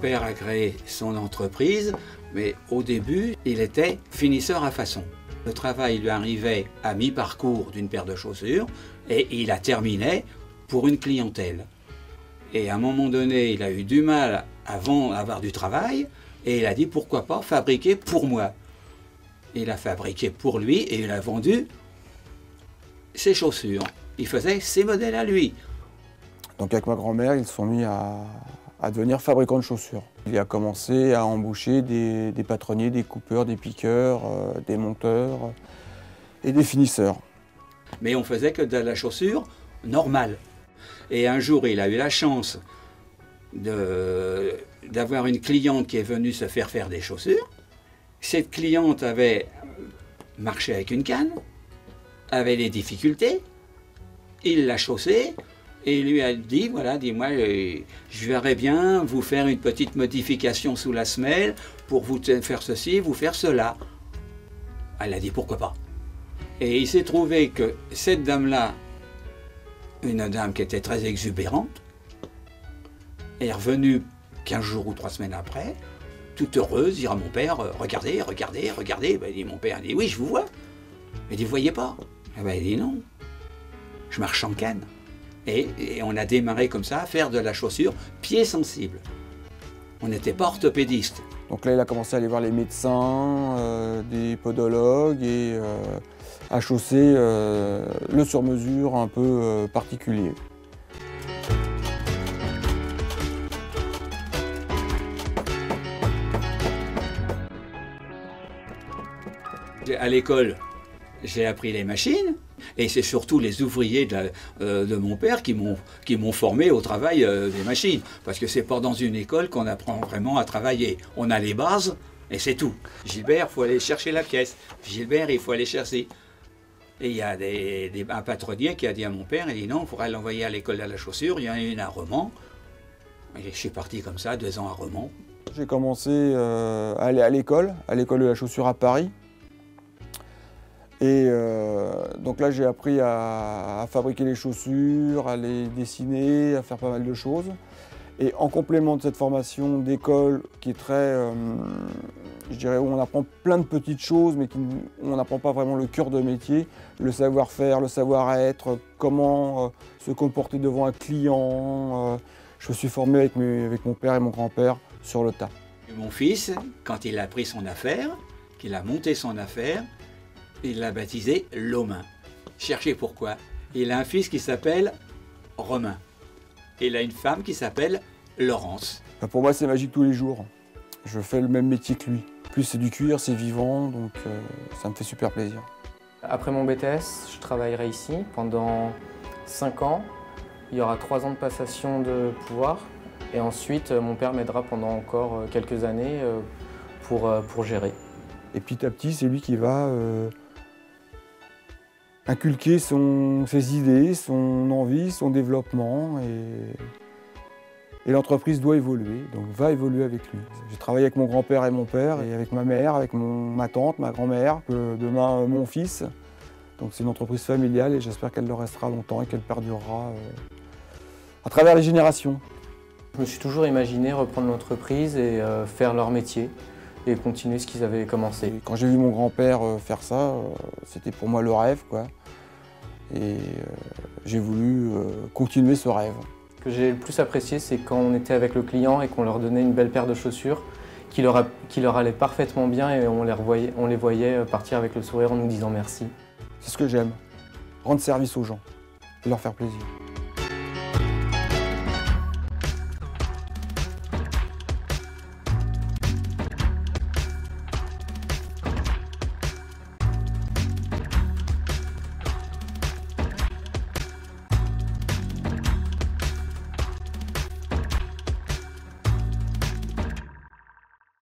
père a créé son entreprise, mais au début, il était finisseur à façon. Le travail lui arrivait à mi-parcours d'une paire de chaussures et il la terminait pour une clientèle. Et à un moment donné, il a eu du mal à avoir du travail et il a dit pourquoi pas fabriquer pour moi. Il a fabriqué pour lui et il a vendu ses chaussures. Il faisait ses modèles à lui. Donc avec ma grand-mère, ils se sont mis à devenir fabricants de chaussures. Il a commencé à embaucher des patronniers, des coupeurs, des piqueurs, des monteurs et des finisseurs. Mais on faisait que de la chaussure normale. Et un jour, il a eu la chance d'avoir une cliente qui est venue se faire des chaussures. Cette cliente avait marché avec une canne, avait des difficultés. Il l'a chaussée et il lui a dit, voilà, dis-moi, je verrais bien vous faire une petite modification sous la semelle pour vous faire ceci, vous faire cela. Elle a dit, pourquoi pas. Et il s'est trouvé que cette dame-là, une dame qui était très exubérante, est revenue 15 jours ou 3 semaines après, toute heureuse, dire à mon père, regardez, regardez, regardez. Ben, mon père dit, oui, je vous vois. Il dit, vous voyez pas? Ben, il dit, non, je marche en canne. Et on a démarré comme ça à faire de la chaussure pied sensible. On n'était pas orthopédiste. Donc là, il a commencé à aller voir les médecins, des podologues et à chausser le sur-mesure un peu particulier. À l'école, j'ai appris les machines et c'est surtout les ouvriers de mon père qui m'ont formé au travail des machines. Parce que c'est pas dans une école qu'on apprend vraiment à travailler. On a les bases et c'est tout. Gilbert, il faut aller chercher la pièce. Gilbert, il faut aller chercher. Et il y a un patronnier qui a dit à mon père, il dit non, il faudrait l'envoyer à l'école de la chaussure. Il y en a une à Romans. Et je suis parti comme ça, 2 ans à Romans. J'ai commencé à aller à l'école de la chaussure à Paris. Et donc là, j'ai appris à fabriquer les chaussures, à les dessiner, à faire pas mal de choses. Et en complément de cette formation d'école qui est très, je dirais, où on apprend plein de petites choses, mais où on n'apprend pas vraiment le cœur de métier, le savoir-faire, le savoir-être, comment se comporter devant un client. Je me suis formé avec mon père et mon grand-père sur le tas. Et mon fils, quand il a pris son affaire, qu'il a monté son affaire, il l'a baptisé Lomain. Cherchez pourquoi. Il a un fils qui s'appelle Romain. Et il a une femme qui s'appelle Laurence. Pour moi, c'est magique tous les jours. Je fais le même métier que lui. Plus c'est du cuir, c'est vivant, donc ça me fait super plaisir. Après mon BTS, je travaillerai ici pendant 5 ans. Il y aura 3 ans de passation de pouvoir. Et ensuite, mon père m'aidera pendant encore quelques années pour gérer. Et petit à petit, c'est lui qui va inculquer ses idées, son envie, son développement. Et l'entreprise doit évoluer, donc va évoluer avec lui. J'ai travaillé avec mon grand-père et mon père, et avec ma mère, avec ma tante, ma grand-mère, demain mon fils. Donc c'est une entreprise familiale et j'espère qu'elle le restera longtemps et qu'elle perdurera à travers les générations. Je me suis toujours imaginé reprendre l'entreprise et faire leur métier et continuer ce qu'ils avaient commencé. Et quand j'ai vu mon grand-père faire ça, c'était pour moi le rêve, quoi. Et j'ai voulu continuer ce rêve. Ce que j'ai le plus apprécié, c'est quand on était avec le client et qu'on leur donnait une belle paire de chaussures qui leur allait parfaitement bien et on les voyait partir avec le sourire en nous disant merci. C'est ce que j'aime, rendre service aux gens et leur faire plaisir.